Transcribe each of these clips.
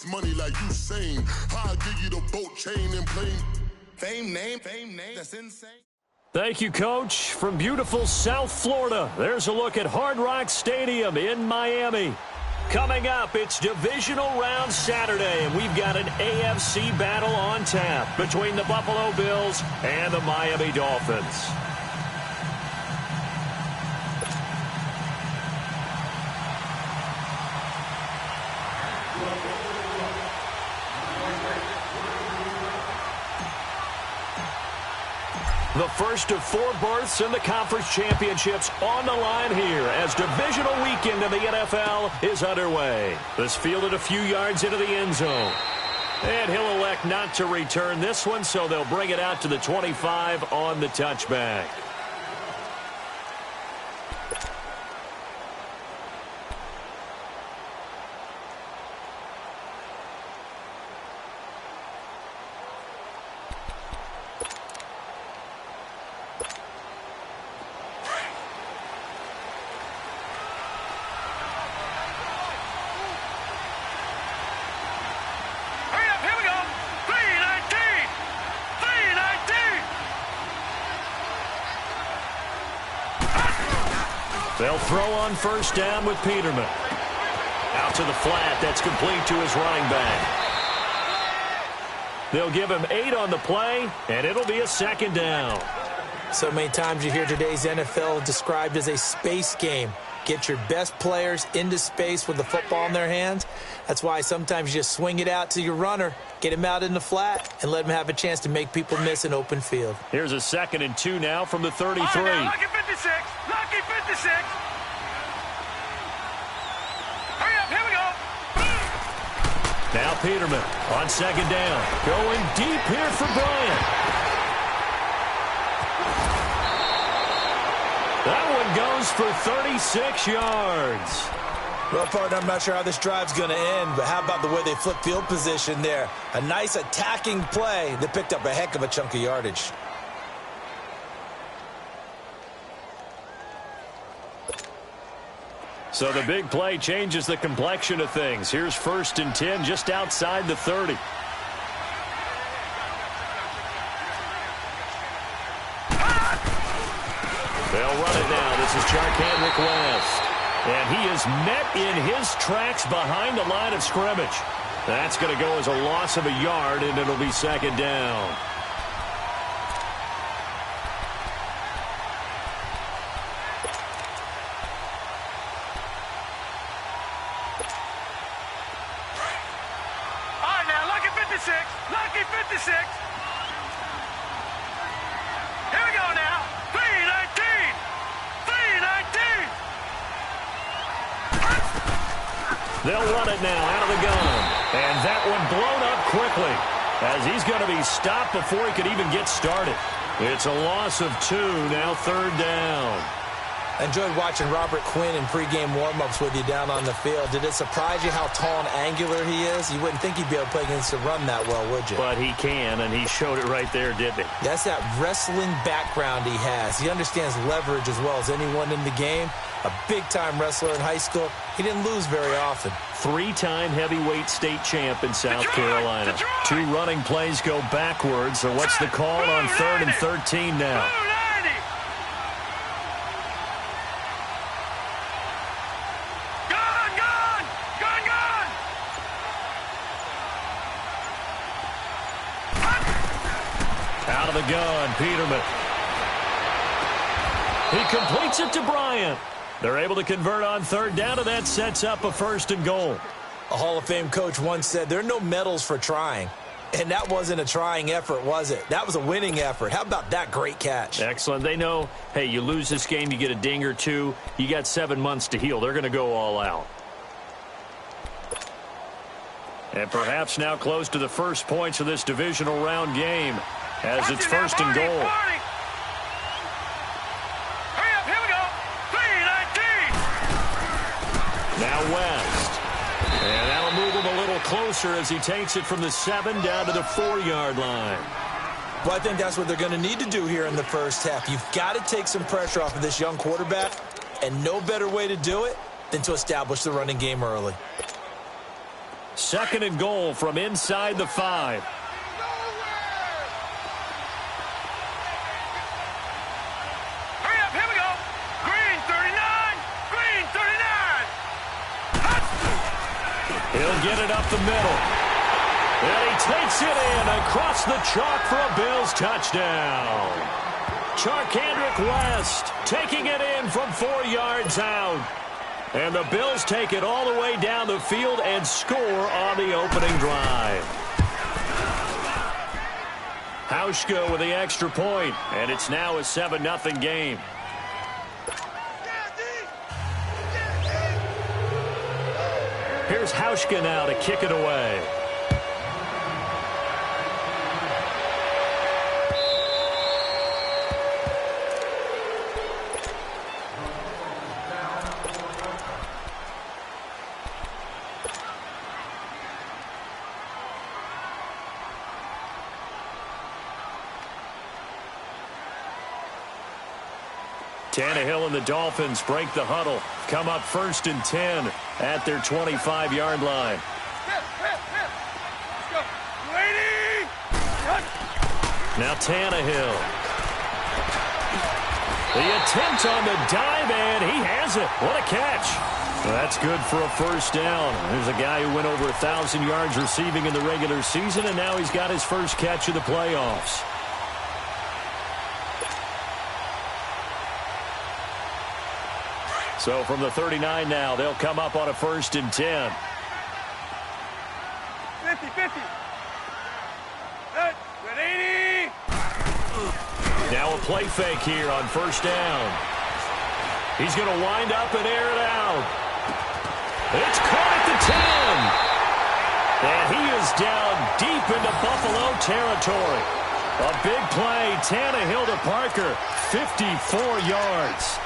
Money like you sing. I'll give you the boat chain and plane. Fame name, that's insane. Thank you, Coach. From beautiful South Florida, there's a look at Hard Rock Stadium in Miami. Coming up, it's Divisional Round Saturday, and we've got an AFC battle on tap between the Buffalo Bills and the Miami Dolphins. The first of 4 berths in the conference championships on the line here as divisional weekend in the NFL is underway. This fielded a few yards into the end zone. And he'll elect not to return this one, so they'll bring it out to the 25 on the touchback. They'll throw on first down with Peterman. Out to the flat. That's complete to his running back. They'll give him 8 on the play, and it'll be a second down. So many times you hear today's NFL described as a space game. Get your best players into space with the football in their hands. That's why sometimes you just swing it out to your runner, get him out in the flat, and let him have a chance to make people miss an open field. Here's a 2nd and 2 now from the 33. Lucky 56. Lucky 56. Hurry up. Here we go. Now Peterman on 2nd down. Going deep here for Bryant. That one goes for 36 yards. Well, partner, I'm not sure how this drive's going to end, but how about the way they flip field position there? A nice attacking play that picked up a heck of a chunk of yardage. So the big play changes the complexion of things. Here's 1st and 10 just outside the 30. They'll run it now. This is Charkandrick West. And he is met in his tracks behind the line of scrimmage. That's going to go as a loss of a yard, and it'll be 2nd down. All right, now, lucky 56. Lucky 56. Here we go now. 319. 319. They'll run it now out of the gun. And that one blown up quickly as he's going to be stopped before he could even get started. It's a loss of 2, now 3rd down. I enjoyed watching Robert Quinn in pregame warm-ups with you down on the field. Did it surprise you how tall and angular he is? You wouldn't think he'd be able to play against the run that well, would you? But he can, and he showed it right there, didn't he? That's that wrestling background he has. He understands leverage as well as anyone in the game. A big-time wrestler in high school. He didn't lose very often. 3-time heavyweight state champ in South Carolina. 2 running plays go backwards, so what's the call on 3rd and 13 now? Out of the gun, Peterman. He completes it to Bryant. They're able to convert on 3rd down, and that sets up a 1st and goal. A Hall of Fame coach once said, there are no medals for trying. And that wasn't a trying effort, was it? That was a winning effort. How about that great catch? Excellent. They know, hey, you lose this game, you get a ding or 2. You got 7 months to heal. They're going to go all out. And perhaps now close to the first points of this divisional round game as it's 1st and goal. Hurry up, here we go. 319. Now West. And that'll move him a little closer as he takes it from the 7 down to the 4-yard line. Well, I think that's what they're going to need to do here in the first half. You've got to take some pressure off of this young quarterback, and no better way to do it than to establish the running game early. 2nd and goal from inside the 5. Hurry up, here we go. Green 39, green 39. He'll get it up the middle. And he takes it in across the chalk for a Bills touchdown. Charkandrick West taking it in from 4 yards out. And the Bills take it all the way down the field and score on the opening drive. Hauschka with the extra point, and it's now a 7-0 game. Here's Hauschka now to kick it away. Tannehill and the Dolphins break the huddle. Come up 1st and 10 at their 25-yard line. Let's go. Lady! Now Tannehill. The attempt on the dive, and he has it. What a catch. Well, that's good for a 1st down. There's a guy who went over 1,000 yards receiving in the regular season, and now he's got his first catch of the playoffs. So from the 39 now, they'll come up on a 1st and 10. 50-50. Good 80. Now a play fake here on 1st down. He's going to wind up and air it out. It's caught at the 10. And he is down deep into Buffalo territory. A big play, Tannehill to Parker, 54 yards.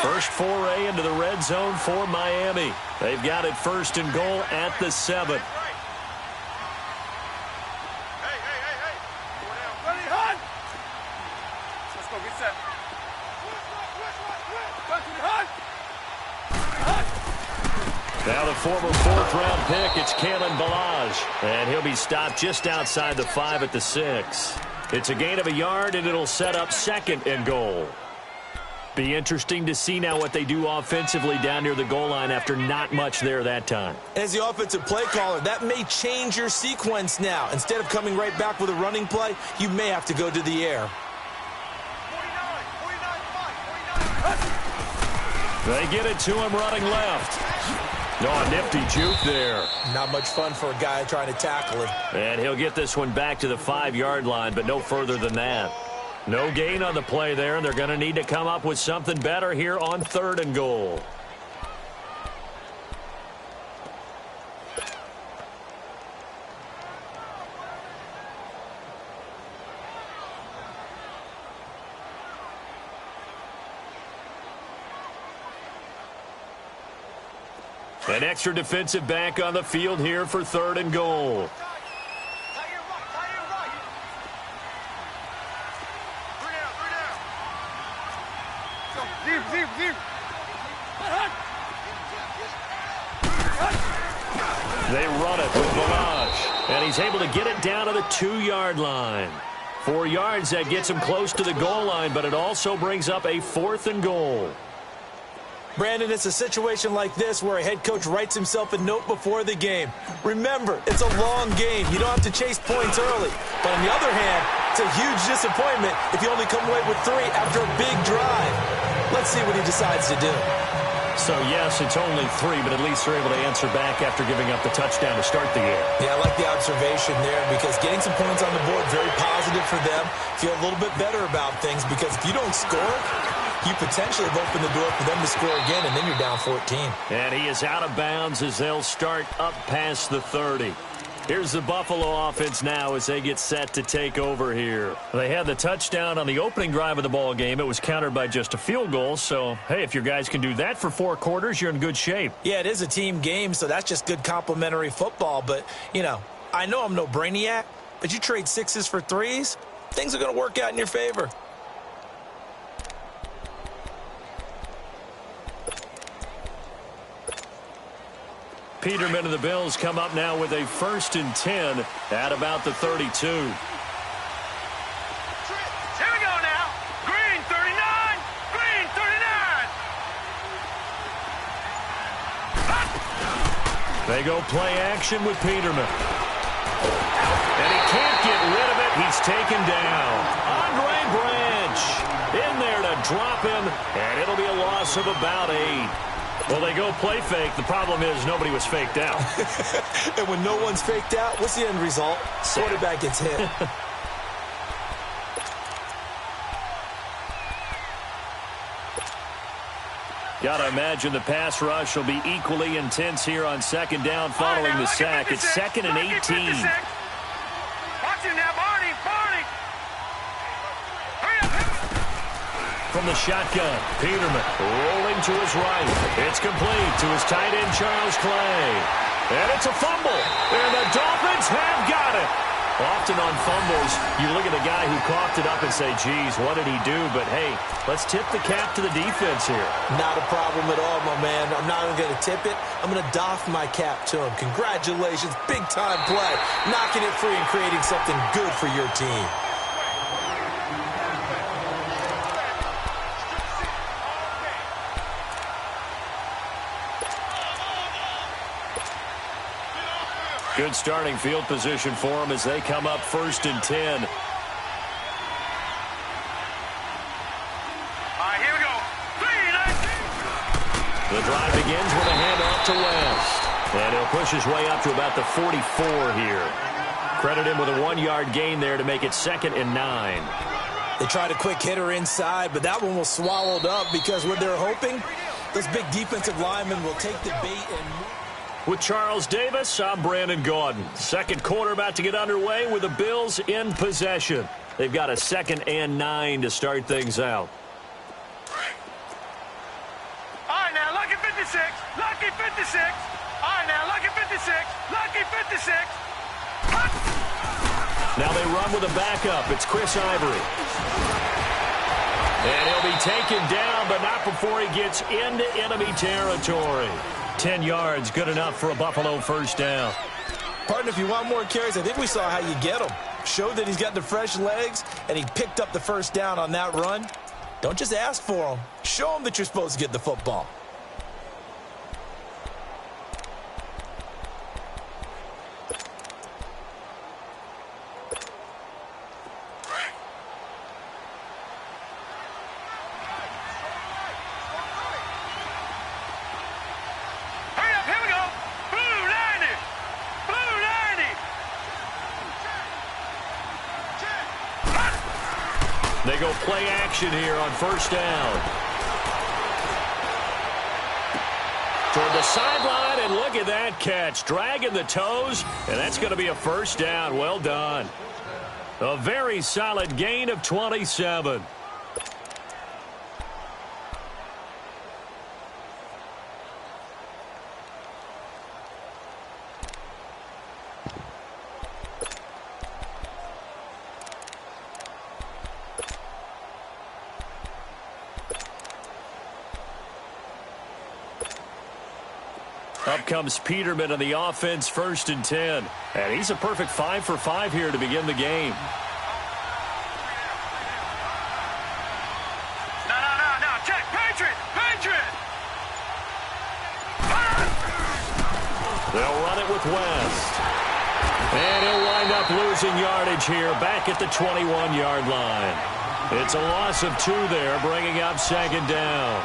First foray into the red zone for Miami. They've got it 1st and goal at the 7. Hey. Ready, hot. Let's go, get set. Now the former 4th-round pick, it's Kalen Ballage. And he'll be stopped just outside the 5 at the 6. It's a gain of a yard, and it'll set up 2nd and goal. Be interesting to see now what they do offensively down near the goal line after not much there that time. As the offensive play caller, that may change your sequence now. Instead of coming right back with a running play, you may have to go to the air. 49. They get it to him running left. Oh, nifty juke there. Not much fun for a guy trying to tackle him. And he'll get this one back to the 5-yard line, but no further than that. No gain on the play there, and they're going to need to come up with something better here on 3rd and goal. An extra defensive back on the field here for 3rd and goal. They run it with Ballage, and he's able to get it down to the 2-yard line. 4 yards, that gets him close to the goal line, but it also brings up a 4th and goal. Brandon, it's a situation like this where a head coach writes himself a note before the game. Remember, it's a long game. You don't have to chase points early. But on the other hand, it's a huge disappointment if you only come away with 3 after a big drive. Let's see what he decides to do. So, yes, it's only 3, but at least they're able to answer back after giving up the touchdown to start the game. Yeah, I like the observation there because getting some points on the board, very positive for them. Feel a little bit better about things because if you don't score, you potentially have opened the door for them to score again, and then you're down 14. And he is out of bounds as they'll start up past the 30. Here's the Buffalo offense now as they get set to take over here. They had the touchdown on the opening drive of the ball game. It was countered by just a field goal. So, hey, if your guys can do that for 4 quarters, you're in good shape. Yeah, it is a team game, so that's just good complimentary football. But, you know I'm no brainiac, but you trade 6s for 3s, things are going to work out in your favor. Peterman and the Bills come up now with a 1st and 10 at about the 32. Here we go now. Green 39. Green 39. They go play action with Peterman. And he can't get rid of it. He's taken down. Andre Branch in there to drop him, and it'll be a loss of about 8. Well, they go play fake. The problem is nobody was faked out. And when no one's faked out, what's the end result? Quarterback gets hit. Got to imagine the pass rush will be equally intense here on 2nd down following the sack. It's 2nd and 18. Watch him now, Barney. Hurry up. From the shotgun, Peterman rolling to his right. It's complete to his tight end, Charles Clay. And it's a fumble. And the Dolphins have got it. Often on fumbles, you look at the guy who coughed it up and say, geez, what did he do? But, hey, let's tip the cap to the defense here. Not a problem at all, my man. I'm not even going to tip it. I'm going to doff my cap to him. Congratulations. Big-time play. Knocking it free and creating something good for your team. Good starting field position for them as they come up 1st and 10. All right, here we go. 3-19. The drive begins with a handoff to West. And he'll push his way up to about the 44 here. Credit him with a 1-yard gain there to make it 2nd and 9. They tried a quick hitter inside, but that one was swallowed up because what they're hoping, those big defensive linemen will take the bait and move. With Charles Davis, I'm Brandon Gaudin. 2nd quarter about to get underway with the Bills in possession. They've got a 2nd and 9 to start things out. All right, now, lucky 56. Lucky 56. All right, now, lucky 56. Lucky 56. Now they run with a backup. It's Chris Ivory. And he'll be taken down, but not before he gets into enemy territory. 10 yards, good enough for a Buffalo 1st down. Partner, if you want more carries, I think we saw how you get him. Showed that he's got the fresh legs, and he picked up the 1st down on that run. Don't just ask for him. Show him that you're supposed to get the football. They go play action here on 1st down. Toward the sideline, and look at that catch. Dragging the toes, and that's going to be a 1st down. Well done. A very solid gain of 27. Up comes Peterman on the offense, 1st and 10. And he's a perfect 5 for 5 here to begin the game. No. Check. Patriot. They'll run it with West. And he'll wind up losing yardage here back at the 21-yard line. It's a loss of 2 there, bringing up 2nd down.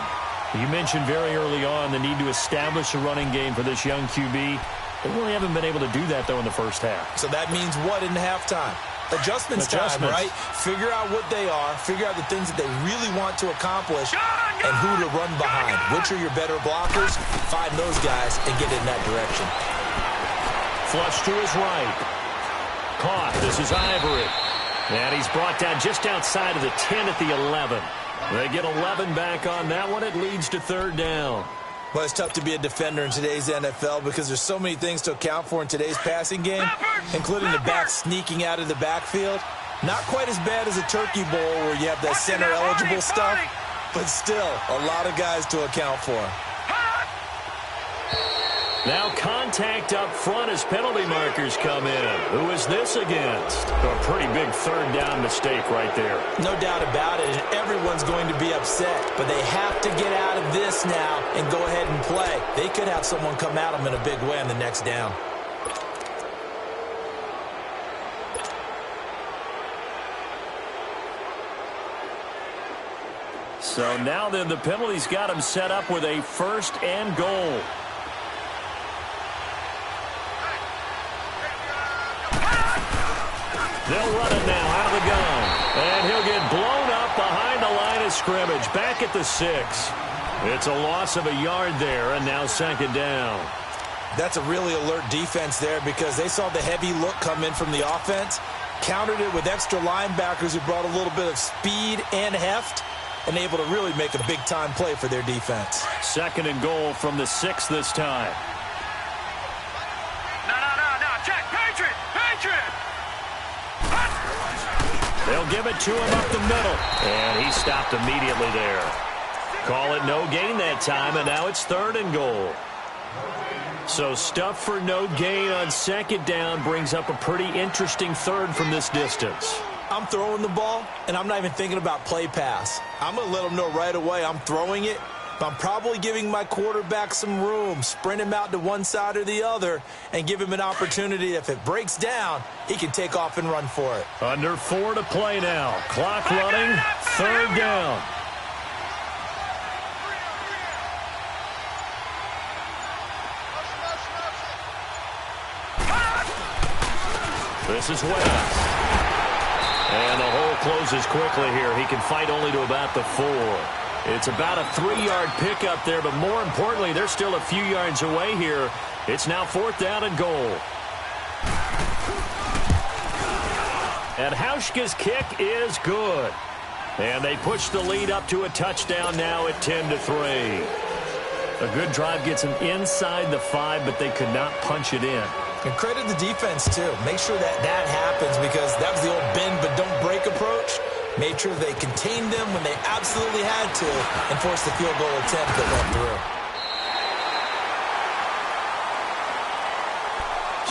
You mentioned very early on the need to establish a running game for this young QB. They really haven't been able to do that, though, in the 1st half. So that means what in halftime? Adjustments time, right? Figure out what they are, figure out the things that they really want to accomplish, and who to run behind. Which are your better blockers? Find those guys and get in that direction. Flush to his right. Caught. This is Ivory. And he's brought down just outside of the 10 at the 11. They get 11 back on that one. It leads to 3rd down. Well, it's tough to be a defender in today's NFL because there's so many things to account for in today's passing game, including the back sneaking out of the backfield. Not quite as bad as a turkey bowl where you have that center-eligible stuff, but still a lot of guys to account for. Now contact up front as penalty markers come in. Who is this against? A pretty big third down mistake right there. No doubt about it, and everyone's going to be upset. But they have to get out of this now and go ahead and play. They could have someone come at them in a big way on the next down. So now then the penalty's got him set up with a 1st and goal. They'll run it now out of the gun. And he'll get blown up behind the line of scrimmage. Back at the 6. It's a loss of a yard there, and now 2nd down. That's a really alert defense there because they saw the heavy look come in from the offense, countered it with extra linebackers who brought a little bit of speed and heft, and able to really make a big-time play for their defense. 2nd and goal from the 6 this time. No. Check. Patriot. They'll give it to him up the middle. And he stopped immediately there. Call it no gain that time, and now it's 3rd and goal. So stuff for no gain on 2nd down brings up a pretty interesting 3rd from this distance. I'm throwing the ball, and I'm not even thinking about play pass. I'm going to let them know right away I'm throwing it, but I'm probably giving my quarterback some room, sprint him out to one side or the other, and give him an opportunity. If it breaks down, he can take off and run for it. Under 4 to play now. Clock running, 3rd down. This is West. And the hole closes quickly here. He can fight only to about the 4. It's about a 3-yard pickup there, but more importantly, they're still a few yards away here. It's now 4th down and goal. And Hauschka's kick is good. And they push the lead up to a touchdown now at 10-3. A good drive gets them inside the 5, but they could not punch it in. And credit the defense, too. Make sure that happens because that was the old bend but don't break approach. Made sure they contained them when they absolutely had to and forced the field goal attempt that went through.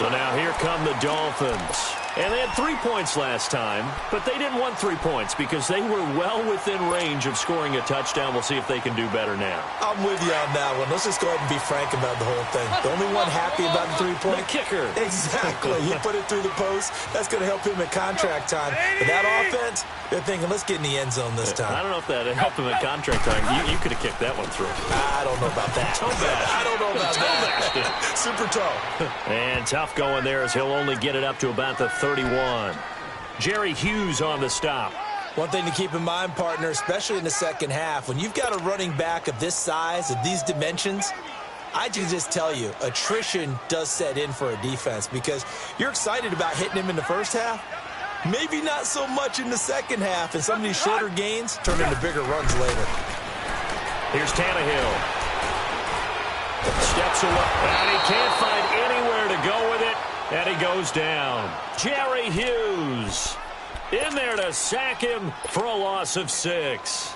So now here come the Dolphins. And they had 3 points last time, but they didn't want 3 points because they were well within range of scoring a touchdown. We'll see if they can do better now. I'm with you on that one. Let's just go ahead and be frank about the whole thing. The only one happy about the 3-point? The kicker. Exactly. You put it through the post. That's going to help him at contract time. But that offense, they're thinking, let's get in the end zone this time. I don't know if that helped him at contract time. You could have kicked that one through. I don't know about that. I don't know about that. Super tough. And tough going there as he'll only get it up to about the 31. Jerry Hughes on the stop. One thing to keep in mind, partner, especially in the second half, when you've got a running back of this size, of these dimensions, I can just tell you, attrition does set in for a defense because you're excited about hitting him in the first half. Maybe not so much in the second half, and some of these shorter gains turn into bigger runs later. Here's Tannehill. Steps away, and he can't find anywhere to go with it, and he goes down. Jerry Hughes in there to sack him for a loss of 6.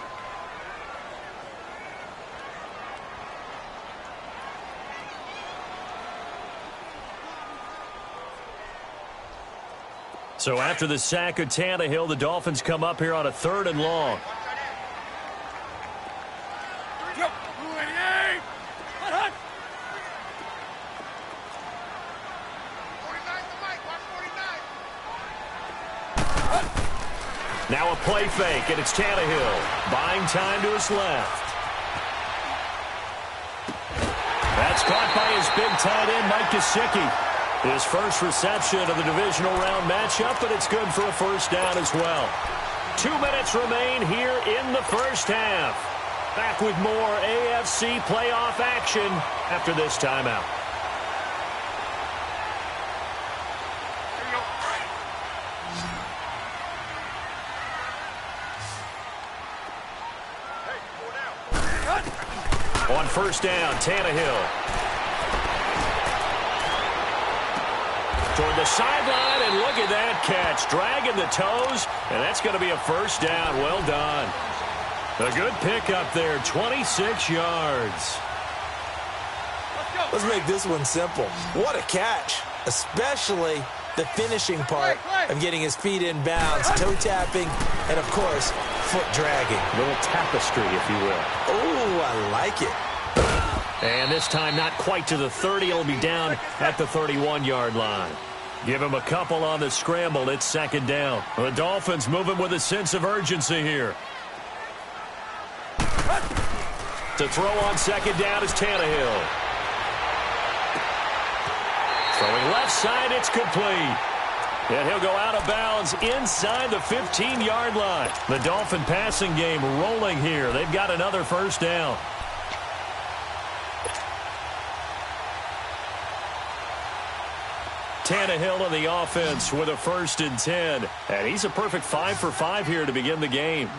So after the sack of Tannehill, the Dolphins come up here on a 3rd and long. Now a play fake, and it's Tannehill buying time to his left. That's caught by his big tight end, Mike Gesicki. His first reception of the divisional round matchup, but it's good for a 1st down as well. 2 minutes remain here in the first half. Back with more AFC playoff action after this timeout. On 1st down, Tannehill. Toward the sideline, and look at that catch. Dragging the toes, and that's going to be a first down. Well done. A good pickup there, 26 yards. Let's make this one simple. What a catch, especially the finishing part of getting his feet in bounds, toe tapping, and, of course, foot dragging. A little tapestry, if you will. Oh, I like it. And this time not quite to the 30. It'll be down at the 31-yard line. Give him a couple on the scramble. It's second down. The Dolphins moving with a sense of urgency here. To throw on second down is Tannehill. Throwing left side, it's complete. And he'll go out of bounds inside the 15-yard line. The Dolphin passing game rolling here. They've got another first down. Tannehill on the offense with a 1st and 10. And he's a perfect 5 for 5 here to begin the game.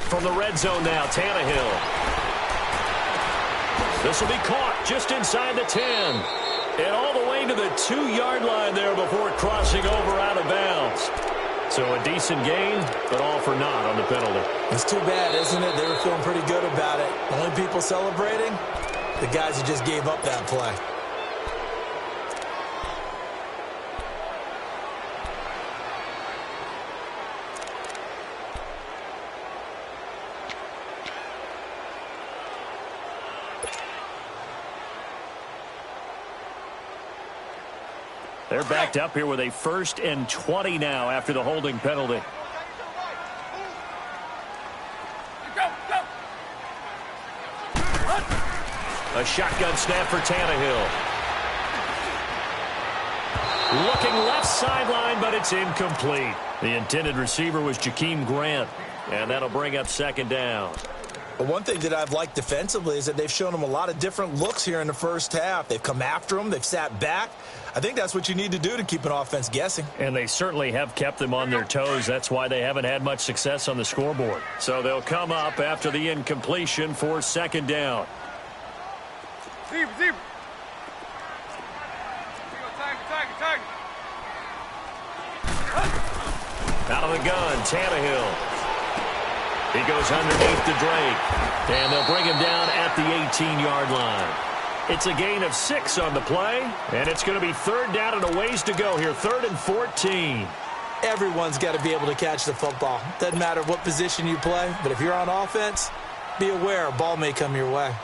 From the red zone now, Tannehill. This will be caught just inside the 10. And all the way to the 2-yard line there before crossing over out of bounds. So a decent gain, but all for naught on the penalty. It's too bad, isn't it? They were feeling pretty good about it. The only people celebrating, the guys who just gave up that play. They're backed up here with a 1st and 20 now after the holding penalty. A shotgun snap for Tannehill. Looking left sideline, but it's incomplete. The intended receiver was Jakeem Grant, and that'll bring up second down. But one thing that I've liked defensively is that they've shown them a lot of different looks here in the first half. They've come after them. They've sat back. I think that's what you need to do to keep an offense guessing. And they certainly have kept them on their toes. That's why they haven't had much success on the scoreboard. So they'll come up after the incompletion for second down. Zebra. Out of the gun, Tannehill. He goes underneath to Drake. And they'll bring him down at the 18-yard line. It's a gain of 6 on the play. And it's going to be 3rd down and a ways to go here. 3rd and 14. Everyone's got to be able to catch the football. Doesn't matter what position you play. But if you're on offense, be aware a ball may come your way.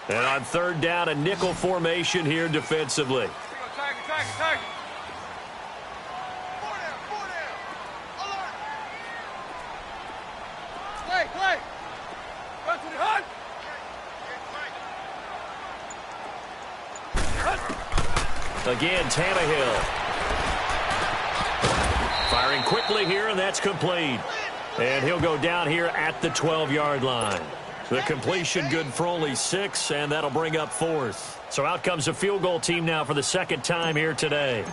And on 3rd down, a nickel formation here defensively. Tiger. Play. Run to the hunt. Again, Tannehill. Firing quickly here, and that's complete. And he'll go down here at the 12-yard line. The completion good for only 6, and that'll bring up 4th. So out comes a field goal team now for the 2nd time here today.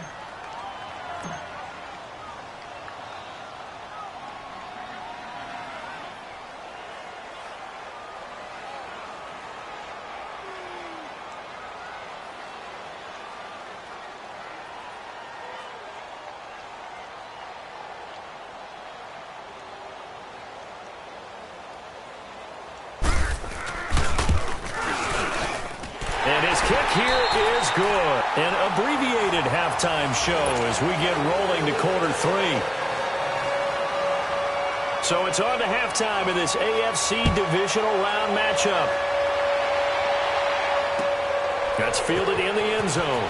Kick here is good. An abbreviated halftime show as we get rolling to quarter 3. So it's on to halftime in this AFC Divisional round matchup. That's fielded in the end zone.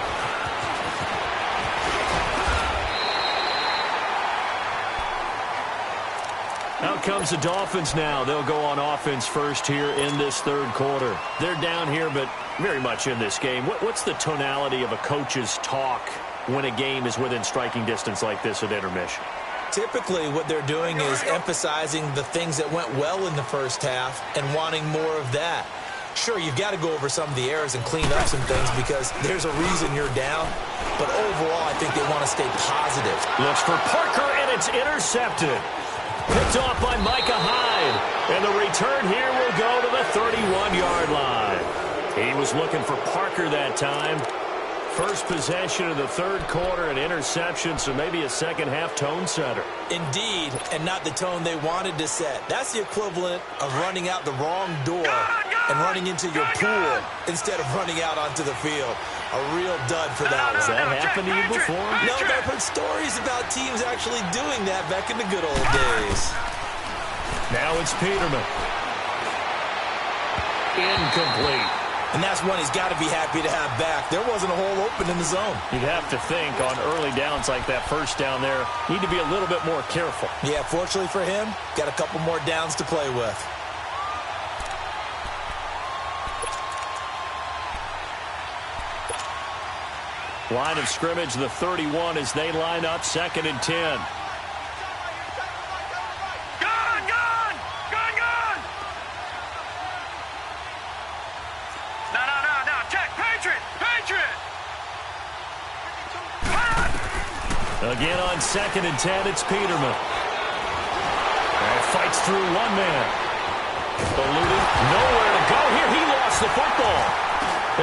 Out comes the Dolphins now. They'll go on offense first here in this 3rd quarter. They're down here, but very much in this game. What's the tonality of a coach's talk when a game is within striking distance like this at intermission? Typically, what they're doing is emphasizing the things that went well in the first half and wanting more of that. Sure, you've got to go over some of the errors and clean up some things because there's a reason you're down. But overall, I think they want to stay positive. Looks for Parker, and it's intercepted. Picked off by Micah Hyde. And the return here will go to the 31-yard line. He was looking for Parker that time. First possession of the third quarter, an interception, so maybe a second-half tone setter. Indeed, and not the tone they wanted to set. That's the equivalent of running out the wrong door and running into your pool instead of running out onto the field. A real dud for that one. Has that happened to you before? No, but I've heard stories about teams actually doing that back in the good old days. Now it's Peterman. Incomplete. And that's one he's got to be happy to have back. There wasn't a hole open in the zone. You'd have to think on early downs like that first down there, need to be a little bit more careful. Yeah, fortunately for him, got a couple more downs to play with. Line of scrimmage, the 31 as they line up, 2nd and 10. Again on 2nd and 10, it's Peterman. And fights through one man. Eluding, nowhere to go here. He lost the football.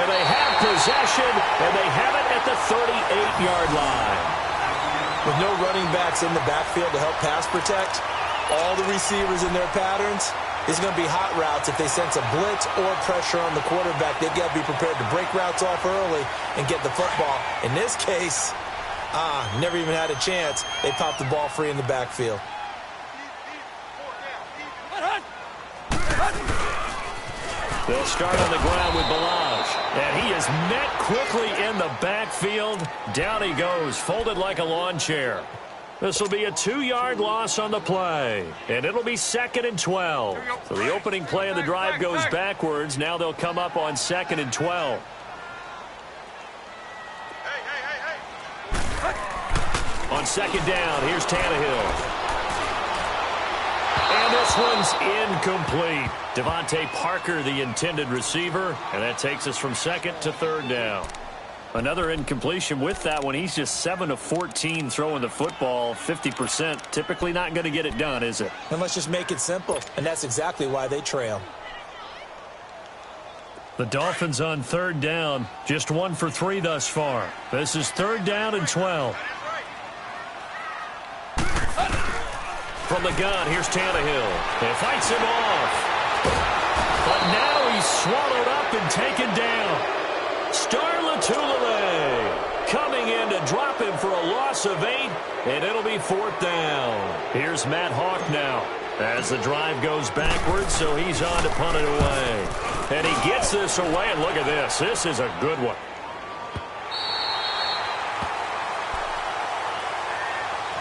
And they have possession, and they have it at the 38-yard line. With no running backs in the backfield to help pass protect, all the receivers in their patterns, it's going to be hot routes. If they sense a blitz or pressure on the quarterback, they've got to be prepared to break routes off early and get the football. In this case, never even had a chance. They popped the ball free in the backfield. They'll start on the ground with Balaj. And he is met quickly in the backfield. Down he goes, folded like a lawn chair. This will be a 2-yard loss on the play. And it'll be 2nd and 12. So the opening play of the drive goes backwards. Now they'll come up on 2nd and 12. On 2nd down, here's Tannehill. And this one's incomplete. Devontae Parker, the intended receiver, and that takes us from 2nd to 3rd down. Another incompletion with that one. He's just 7 of 14 throwing the football, 50%. Typically not going to get it done, is it? And let's just make it simple, and that's exactly why they trail. The Dolphins on 3rd down, just 1 for 3 thus far. This is 3rd down and 12. From the gun, here's Tannehill. He fights him off. But now he's swallowed up and taken down. Star Lotulelei coming in to drop him for a loss of 8, and it'll be 4th down. Here's Matt Hawk now as the drive goes backwards, so he's on to punt it away. And he gets this away, and look at this. This is a good one.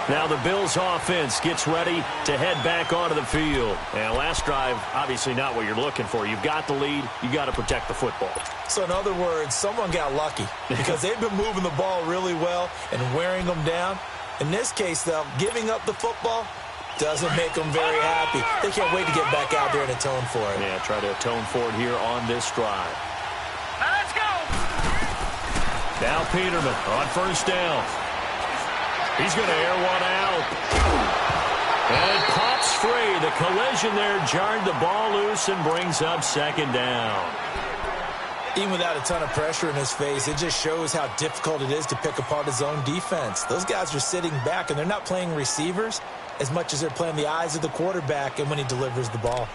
Now the Bills offense gets ready to head back onto the field. And last drive, obviously not what you're looking for. You've got the lead. You got to protect the football. So in other words, someone got lucky because they've been moving the ball really well and wearing them down. In this case, though, giving up the football doesn't make them very happy. They can't wait to get back out there and atone for it. Yeah, try to atone for it here on this drive. Now let's go. Now Peterman on 1st down. He's going to air one out. And it pops free. The collision there jarred the ball loose and brings up 2nd down. Even without a ton of pressure in his face, it just shows how difficult it is to pick apart his own defense. Those guys are sitting back, and they're not playing receivers as much as they're playing the eyes of the quarterback and when he delivers the ball.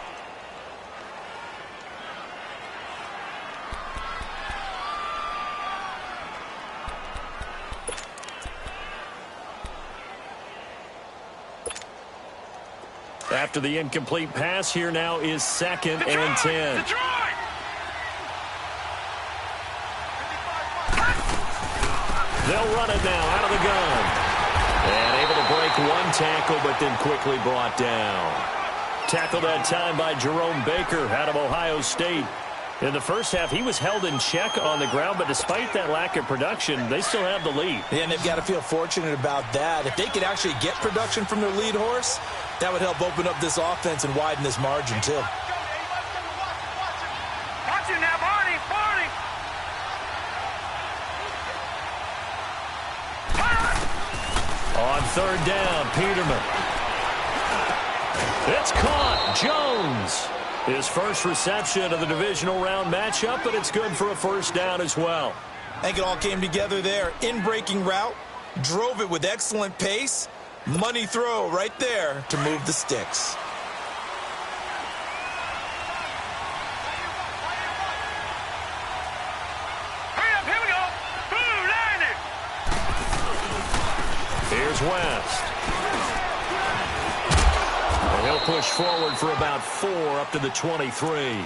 After the incomplete pass, here now is 2nd and 10. They'll run it now out of the gun. And able to break one tackle, but then quickly brought down. Tackled that time by Jerome Baker out of Ohio State. In the first half, he was held in check on the ground, but despite that lack of production, they still have the lead. Yeah, and they've got to feel fortunate about that. If they could actually get production from their lead horse, that would help open up this offense and widen this margin, too. Watch it now, Barney, Barney. On third down, Peterman. It's caught. Jones. His first reception of the divisional round matchup, but it's good for a first down as well. I think it all came together there. In-breaking route, drove it with excellent pace. Money throw right there to move the sticks. Here we go. Boom, landed. Here's West. And he'll push forward for about 4 up to the 23.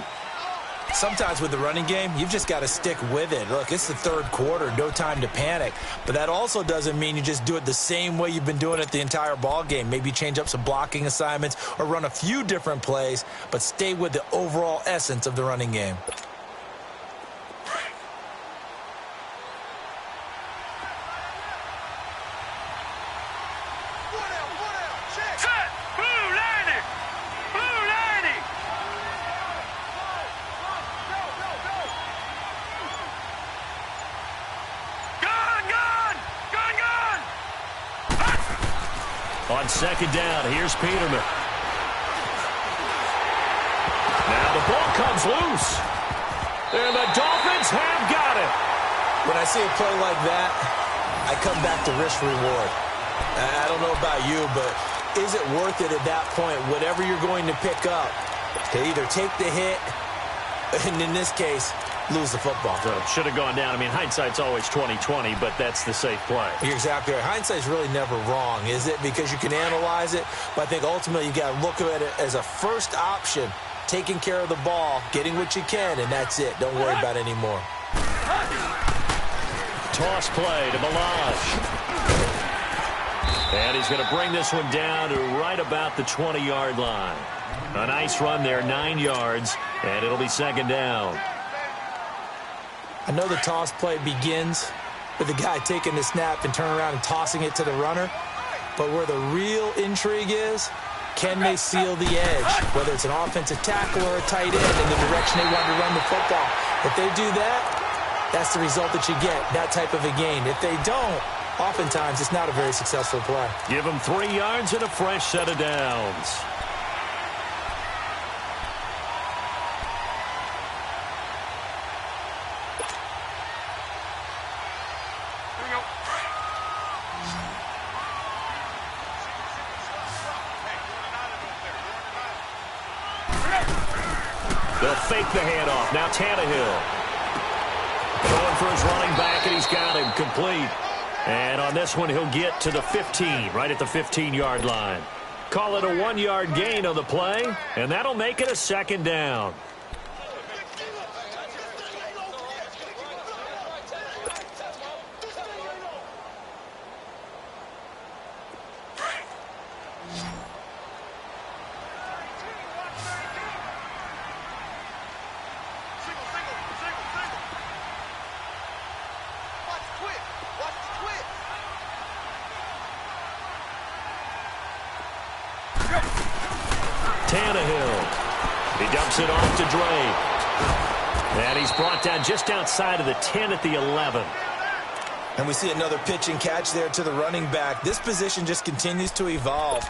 Sometimes with the running game, you've just got to stick with it. Look, it's the third quarter, no time to panic. But that also doesn't mean you just do it the same way you've been doing it the entire ball game. Maybe change up some blocking assignments or run a few different plays, but stay with the overall essence of the running game. On second down, here's Peterman. Now the ball comes loose. And the Dolphins have got it. When I see a play like that, I come back to risk reward. I don't know about you, but is it worth it at that point, whatever you're going to pick up, to either take the hit, and in this case, lose the football? So it should have gone down. I mean, hindsight's always 20/20, but that's the safe play. You're exactly right. Hindsight's really never wrong, is it? Because you can analyze it, but I think ultimately you got to look at it as a first option, taking care of the ball, getting what you can, and that's it. Don't worry about it anymore. Toss play to Balazs. And he's going to bring this one down to right about the 20-yard line. A nice run there, 9 yards, and it'll be second down. I know the toss play begins with the guy taking the snap and turning around and tossing it to the runner. But where the real intrigue is, can they seal the edge? Whether it's an offensive tackle or a tight end in the direction they want to run the football. If they do that, that's the result that you get, that type of a gain. If they don't, oftentimes it's not a very successful play. Give them 3 yards and a fresh set of downs. They'll fake the handoff. Now Tannehill. Going for his running back, and he's got him complete. And on this one, he'll get to the 15, right at the 15-yard line. Call it a 1-yard gain on the play, and that'll make it a second down. Tannehill. He dumps it off to Drake. And he's brought down just outside of the 10 at the 11. And we see another pitch and catch there to the running back. This position just continues to evolve.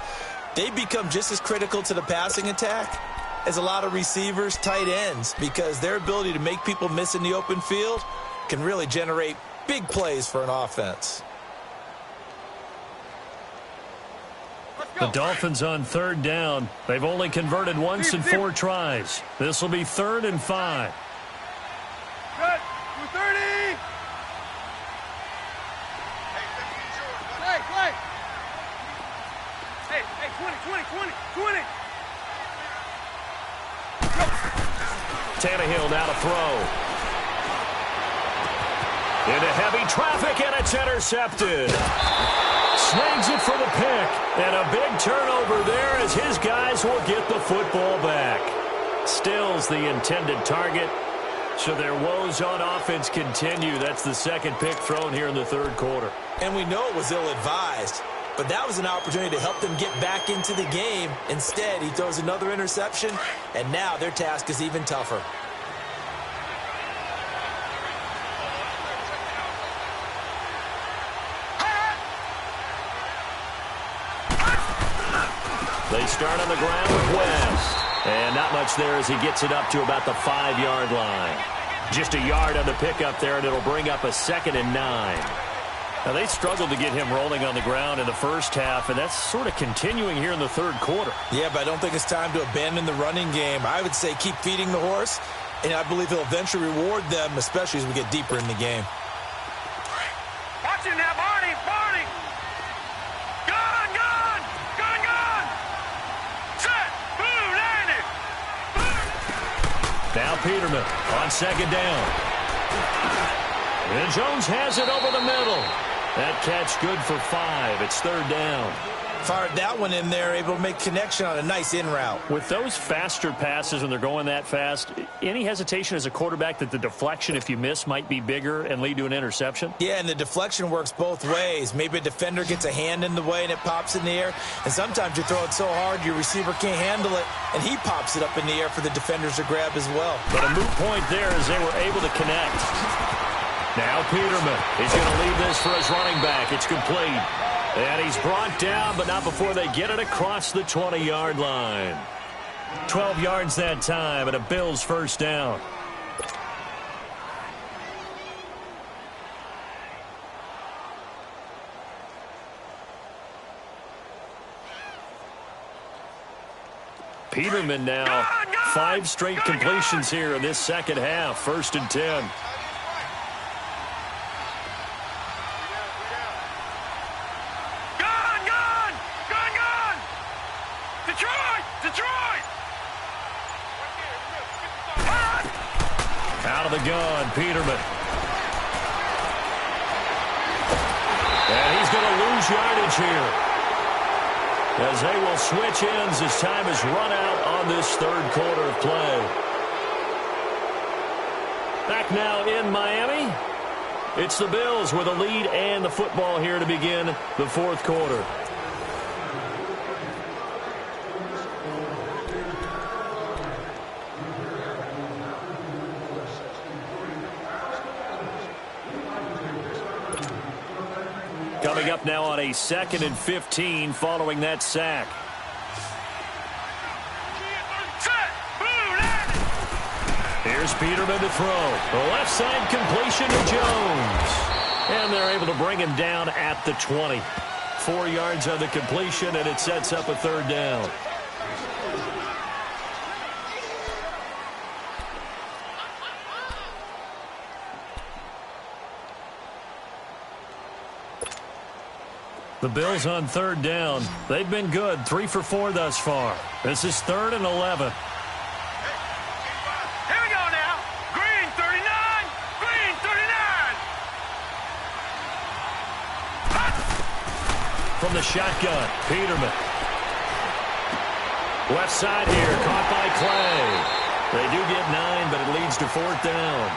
They become just as critical to the passing attack as a lot of receivers, tight ends, because their ability to make people miss in the open field can really generate big plays for an offense. The Dolphins on third down. They've only converted once in 4 tries. This will be 3rd and 5. Good. 230. Play. Hey, 20. Tannehill now to throw. Into heavy traffic, and it's intercepted. Snags it for the pick. And a big turnover there as his guys will get the football back. Still's the intended target. So their woes on offense continue. That's the second pick thrown here in the third quarter. And we know it was ill-advised, but that was an opportunity to help them get back into the game. Instead, he throws another interception, and now their task is even tougher. start on the ground with West. And not much there as he gets it up to about the 5-yard line. Just a yard on the pickup there, and it'll bring up a 2nd and 9. Now, they struggled to get him rolling on the ground in the first half, and that's sort of continuing here in the third quarter. Yeah, but I don't think it's time to abandon the running game. I would say keep feeding the horse, and I believe he'll eventually reward them, especially as we get deeper in the game. Watch it now, Barney, Barney. Gun, gun, gun, gun. Set, boom, landed. Now Peterman on 2nd down. And Jones has it over the middle. That catch good for 5. It's 3rd down. Fired that one in there, able to make connection on a nice in route. With those faster passes when they're going that fast, any hesitation as a quarterback that the deflection, if you miss, might be bigger and lead to an interception? Yeah, and the deflection works both ways. Maybe a defender gets a hand in the way and it pops in the air. And sometimes you throw it so hard your receiver can't handle it, and he pops it up in the air for the defenders to grab as well. But a moot point there as they were able to connect. Now Peterman is going to leave this for his running back. It's complete. And he's brought down, but not before they get it across the 20-yard line. 12 yards that time, and a Bills 1st down. Peterman now 5 straight completions here in this second half. 1st and 10. Out of the gun, Peterman. And he's going to lose yardage here, as they will switch ends as time is run out on this 3rd quarter of play. Back now in Miami. It's the Bills with a lead and the football here to begin the 4th quarter. Coming up now on a 2nd and 15 following that sack. Here's Peterman to throw. The left side completion to Jones. And they're able to bring him down at the 20. 4 yards on the completion, and it sets up a 3rd down. The Bills on 3rd down. They've been good, 3 for 4 thus far. This is 3rd and 11. Here we go now. Green 39. Green 39. From the shotgun, Peterman. Left side here, caught by Clay. They do get 9, but it leads to 4th down.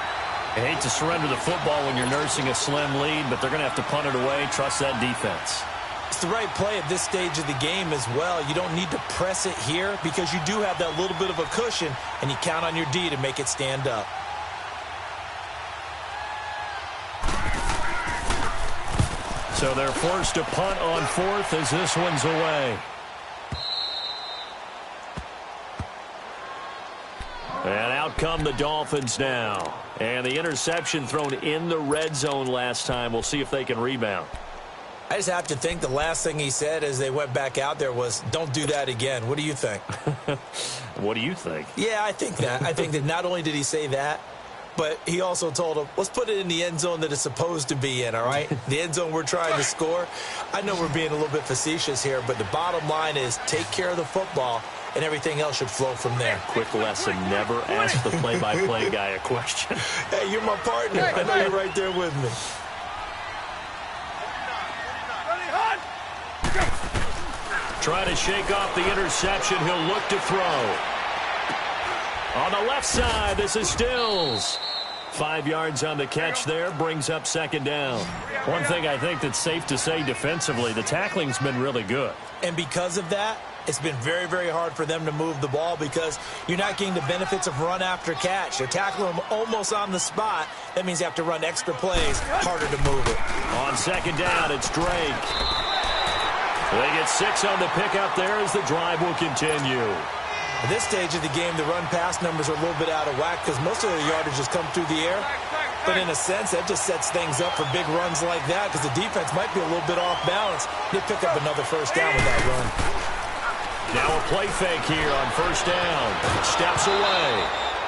I hate to surrender the football when you're nursing a slim lead, but they're going to have to punt it away. Trust that defense. It's the right play at this stage of the game as well. You don't need to press it here because you do have that little bit of a cushion, and you count on your D to make it stand up. So they're forced to punt on 4th as this one's away. And out come the Dolphins now. And the interception thrown in the red zone last time. We'll see if they can rebound. I just have to think the last thing he said as they went back out there was, don't do that again. What do you think? What do you think? Yeah, I think that. I think that not only did he say that, but he also told him, let's put it in the end zone that it's supposed to be in, all right? The end zone we're trying to score. I know we're being a little bit facetious here, but the bottom line is take care of the football, and everything else should flow from there. Quick lesson, never ask the play-by-play guy a question. Hey, you're my partner. I know you're right there with me. Trying to shake off the interception. He'll look to throw. On the left side, this is Stills. 5 yards on the catch there, brings up 2nd down. One thing I think that's safe to say defensively, the tackling's been really good. And because of that, it's been very, very hard for them to move the ball because you're not getting the benefits of run after catch. They're tackling them almost on the spot. That means you have to run extra plays, harder to move it. On 2nd down, it's Drake. They get 6 on the pickup there as the drive will continue. At this stage of the game, the run-pass numbers are a little bit out of whack because most of the yardage has come through the air. But in a sense, that just sets things up for big runs like that because the defense might be a little bit off balance. They pick up another first down with that run. Now a play fake here on first down. Steps away.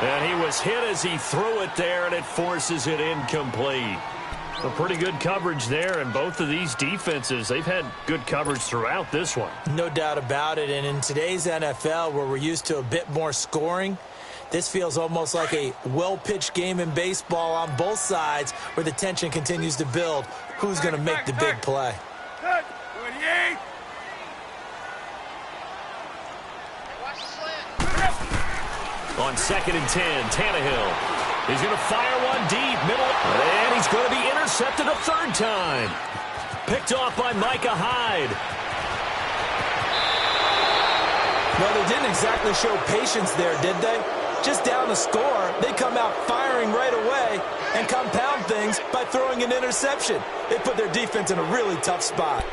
And he was hit as he threw it there, and it forces it incomplete. A pretty good coverage there, and both of these defenses, they've had good coverage throughout this one. No doubt about it, and in today's NFL, where we're used to a bit more scoring, this feels almost like a well-pitched game in baseball on both sides where the tension continues to build. Who's going to make the big play? On 2nd and 10, Tannehill. He's going to fire one deep, middle, and he's going to be intercepted a third time. Picked off by Micah Hyde. Well, they didn't exactly show patience there, did they? Just down the score, they come out firing right away and compound things by throwing an interception. They put their defense in a really tough spot.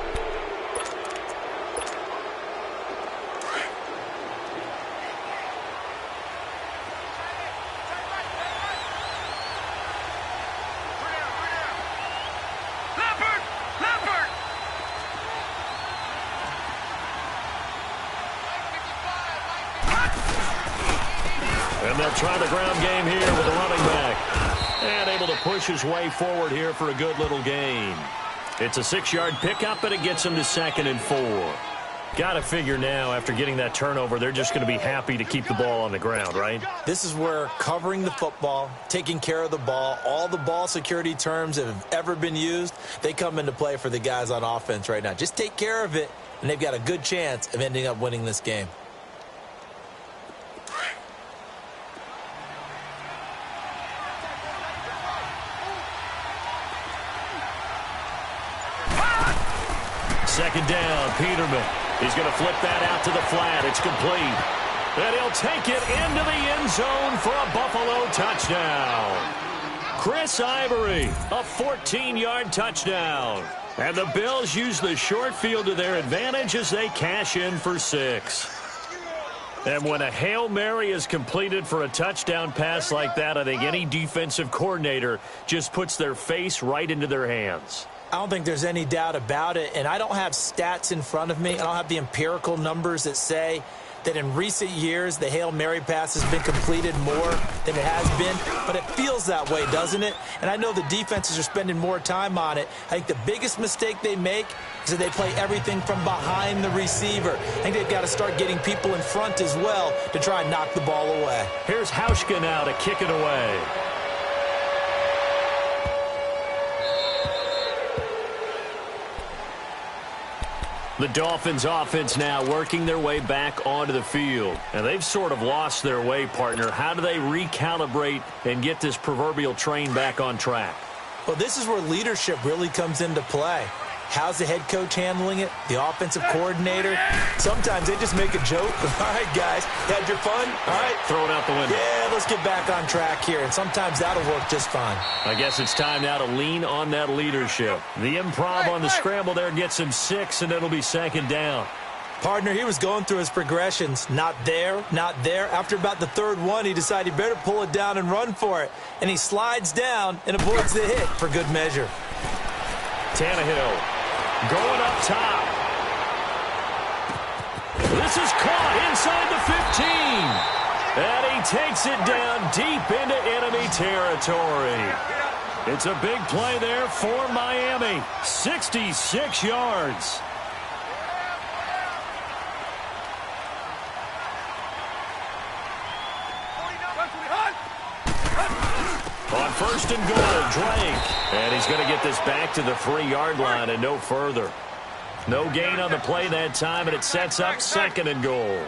And they'll try the ground game here with the running back. And able to push his way forward here for a good little gain. It's a 6-yard pickup, and it gets him to 2nd and 4. Got to figure now, after getting that turnover, they're just going to be happy to keep the ball on the ground, right? This is where covering the football, taking care of the ball, all the ball security terms that have ever been used, they come into play for the guys on offense right now. Just take care of it, and they've got a good chance of ending up winning this game. Second down, Peterman. He's going to flip that out to the flat. It's complete. And he'll take it into the end zone for a Buffalo touchdown. Chris Ivory, a 14-yard touchdown. And the Bills use the short field to their advantage as they cash in for 6. And when a Hail Mary is completed for a touchdown pass like that, I think any defensive coordinator just puts their face right into their hands. I don't think there's any doubt about it, and I don't have stats in front of me. I don't have the empirical numbers that say that in recent years the Hail Mary pass has been completed more than it has been, but it feels that way, doesn't it? And I know the defenses are spending more time on it. I think the biggest mistake they make is that they play everything from behind the receiver. I think they've got to start getting people in front as well to try and knock the ball away. Here's Hauschka now to kick it away. The Dolphins offense now working their way back onto the field. And they've sort of lost their way, partner. How do they recalibrate and get this proverbial train back on track? Well, this is where leadership really comes into play. How's the head coach handling it? The offensive coordinator? Sometimes they just make a joke. All right, guys, had your fun? All right. Throw it out the window. Yeah, let's get back on track here. And sometimes that'll work just fine. I guess it's time now to lean on that leadership. The improv on the scramble there gets him 6, and it'll be 2nd down. Partner, he was going through his progressions. Not there, not there. After about the 3rd one, he decided he better pull it down and run for it. And he slides down and avoids the hit for good measure. Tannehill going up top. This is caught inside the 15. And he takes it down deep into enemy territory. It's a big play there for Miami. 66 yards. On 1st and goal, Drake. And he's going to get this back to the 3-yard line and no further. No gain on the play that time, and it sets up 2nd and goal.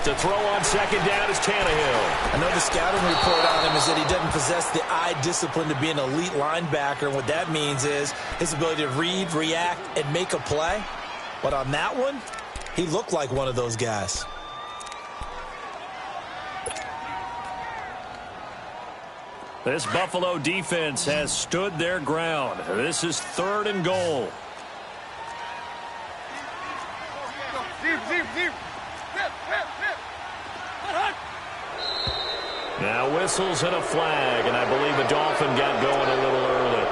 To throw on 2nd down is Tannehill. I know the scouting report on him is that he doesn't possess the eye discipline to be an elite linebacker. And what that means is his ability to read, react, and make a play. But on that one, he looked like one of those guys. This Buffalo defense has stood their ground. This is 3rd and goal. Now whistles and a flag, and I believe the Dolphin got going a little early.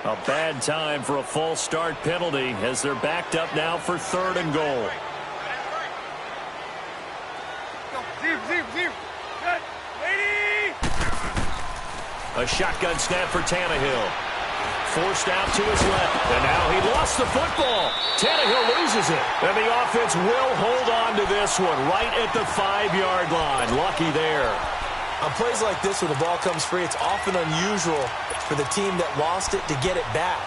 A bad time for a false start penalty as they're backed up now for 3rd and goal. A shotgun snap for Tannehill. Forced out to his left. And now he lost the football. Tannehill loses it. And the offense will hold on to this one right at the 5-yard line. Lucky there. On plays like this, when the ball comes free, it's often unusual for the team that lost it to get it back.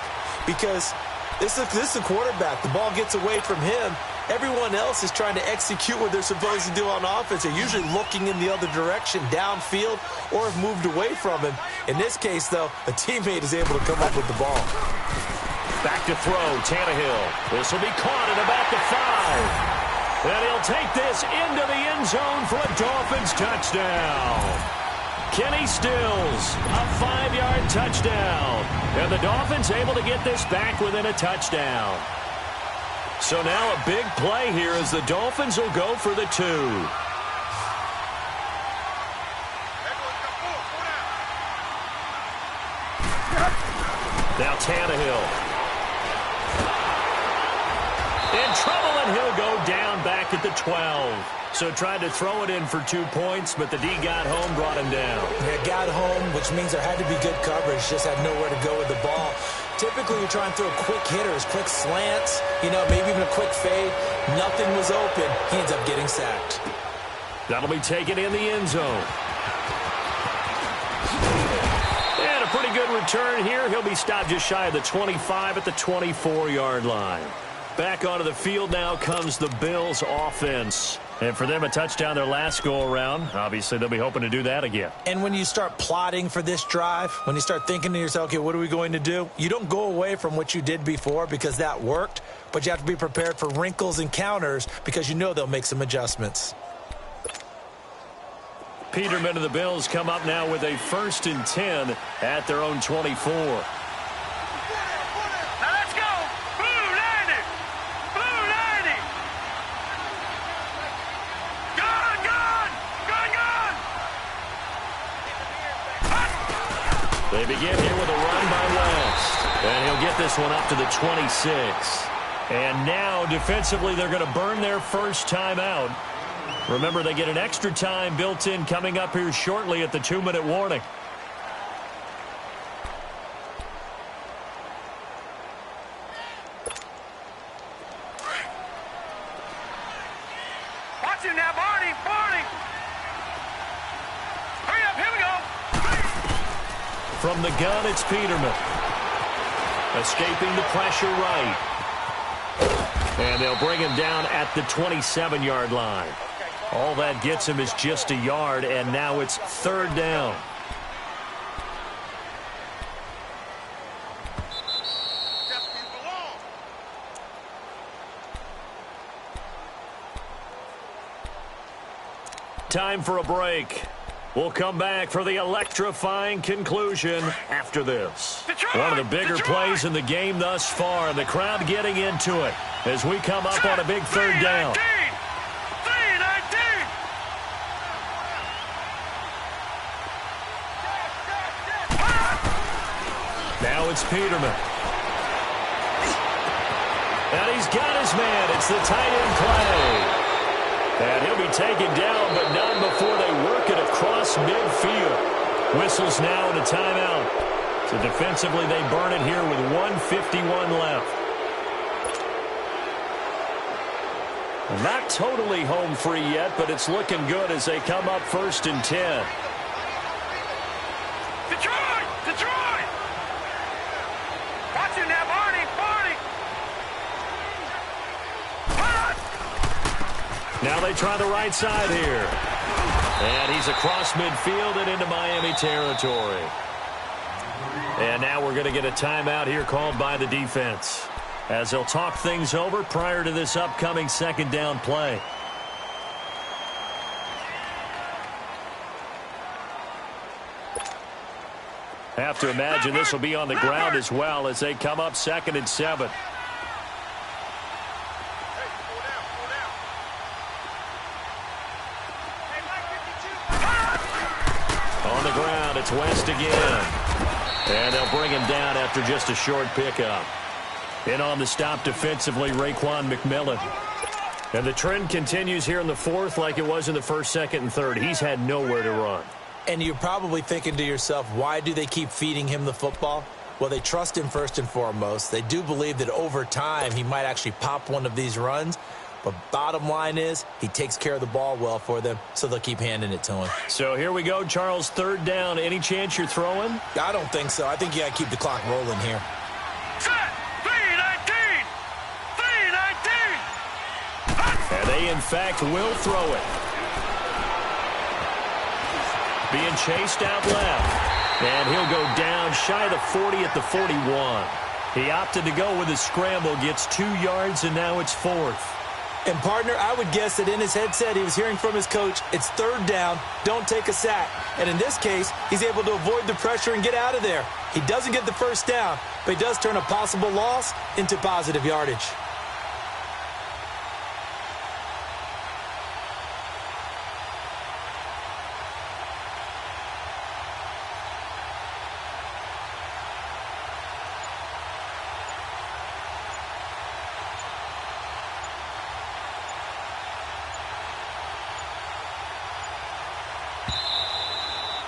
Because this is a quarterback. The ball gets away from him. Everyone else is trying to execute what they're supposed to do on offense. They're usually looking in the other direction, downfield, or have moved away from him. In this case, though, a teammate is able to come up with the ball. Back to throw, Tannehill. This will be caught at about the 5. And he'll take this into the end zone for a Dolphins touchdown. Kenny Stills, a 5-yard touchdown. And the Dolphins able to get this back within a touchdown. So now a big play here as the Dolphins will go for the 2. Now Tannehill. In trouble, and he'll go down back at the 12. So tried to throw it in for 2 points, but the D got home, brought him down. Yeah, got home, which means there had to be good coverage. Just had nowhere to go with the ball. Typically, you're trying to throw quick hitters, quick slants, maybe even a quick fade. Nothing was open. He ends up getting sacked. That'll be taken in the end zone. And a pretty good return here. He'll be stopped just shy of the 25 at the 24-yard line. Back onto the field now comes the Bills offense. And for them, a touchdown their last go-around. Obviously, they'll be hoping to do that again. And when you start plotting for this drive, when you start thinking to yourself, okay, what are we going to do? You don't go away from what you did before because that worked, but you have to be prepared for wrinkles and counters because they'll make some adjustments. Peterman and the Bills come up now with a 1st and 10 at their own 24. They begin here with a run by West. And he'll get this one up to the 26. And now, defensively, they're going to burn their first timeout. Remember, they get an extra time built in coming up here shortly at the 2-minute warning. Watch him now, Barney! Hurry up, here we go! From the gun, it's Peterman. Escaping the pressure right. And they'll bring him down at the 27-yard line. All that gets him is just a yard, and now it's 3rd down. Time for a break. We'll come back for the electrifying conclusion after this. One of the bigger plays in the game thus far, and the crowd getting into it as we come up on a big 3rd down. Now it's Peterman. And he's got his man. It's the tight end play. And he'll be taken down, but not before they work it across midfield. Whistles now and a timeout. So defensively, they burn it here with 1:51 left. Not totally home free yet, but it's looking good as they come up 1st and 10. Detroit! Watch him now, Barney! Now they try the right side here. And he's across midfield and into Miami territory. And now we're going to get a timeout here called by the defense, as they'll talk things over prior to this upcoming 2nd down play. Have to imagine this will be on the ground as well as they come up 2nd and 7. On the ground, it's West again. And they'll bring him down after just a short pickup. In on the stop defensively, Raekwon McMillan. And the trend continues here in the 4th like it was in the 1st, 2nd, and 3rd. He's had nowhere to run. And you're probably thinking to yourself, why do they keep feeding him the football? Well, they trust him first and foremost. They do believe that over time he might actually pop one of these runs. But bottom line is he takes care of the ball well for them, so they'll keep handing it to him. So here we go, Charles, 3rd down. Any chance you're throwing? I don't think so. I think you got to keep the clock rolling here. Set. 3-19. 3-19. And they, in fact, will throw it. Being chased out left. And he'll go down shy of the 40 at the 41. He opted to go with a scramble, gets 2 yards, and now it's 4th. And, partner, I would guess that in his headset he was hearing from his coach, it's 3rd down, don't take a sack. And in this case, he's able to avoid the pressure and get out of there. He doesn't get the 1st down, but he does turn a possible loss into positive yardage.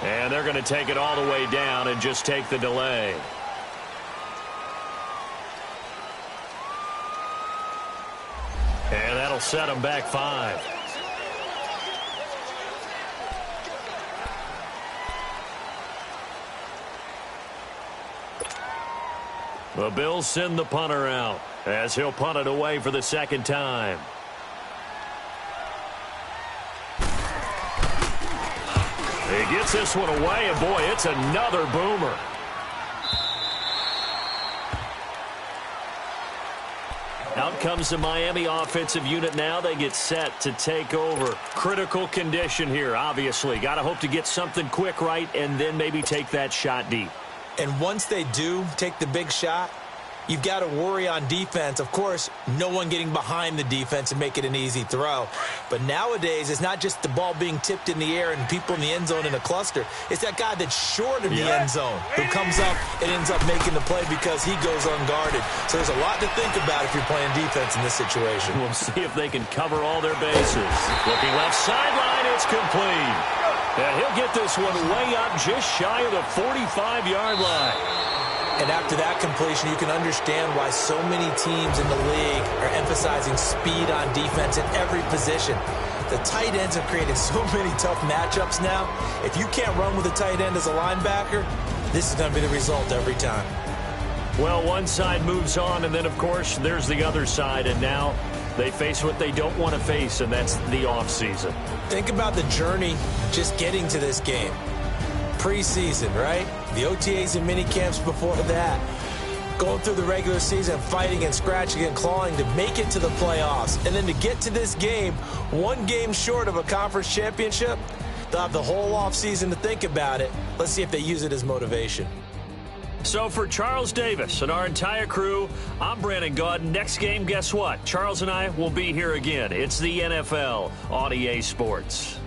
And they're going to take it all the way down and just take the delay. And that'll set them back 5. The Bills send the punter out as he'll punt it away for the 2nd time. He gets this one away, and boy, it's another boomer. Out comes the Miami offensive unit now. They get set to take over. Critical condition here, obviously. Got to hope to get something quick right and then maybe take that shot deep. And once they do take the big shot, you've got to worry on defense. Of course, no one getting behind the defense and make it an easy throw. But nowadays, it's not just the ball being tipped in the air and people in the end zone in a cluster. It's that guy that's short of the end zone who comes up and ends up making the play because he goes unguarded. So there's a lot to think about if you're playing defense in this situation. We'll see if they can cover all their bases. Looking left sideline, it's complete. And he'll get this one way up just shy of the 45-yard line. And after that completion, you can understand why so many teams in the league are emphasizing speed on defense in every position. The tight ends have created so many tough matchups now. If you can't run with a tight end as a linebacker, this is going to be the result every time. Well, one side moves on, and then, of course, there's the other side. And now they face what they don't want to face, and that's the offseason. Think about the journey just getting to this game. Preseason, right? The OTAs and mini camps before that. Going through the regular season, fighting and scratching and clawing to make it to the playoffs. And then to get to this game, one game short of a conference championship, they'll have the whole offseason to think about it. Let's see if they use it as motivation. So for Charles Davis and our entire crew, I'm Brandon Gaudin. Next game, guess what? Charles and I will be here again. It's the NFL on EA Sports.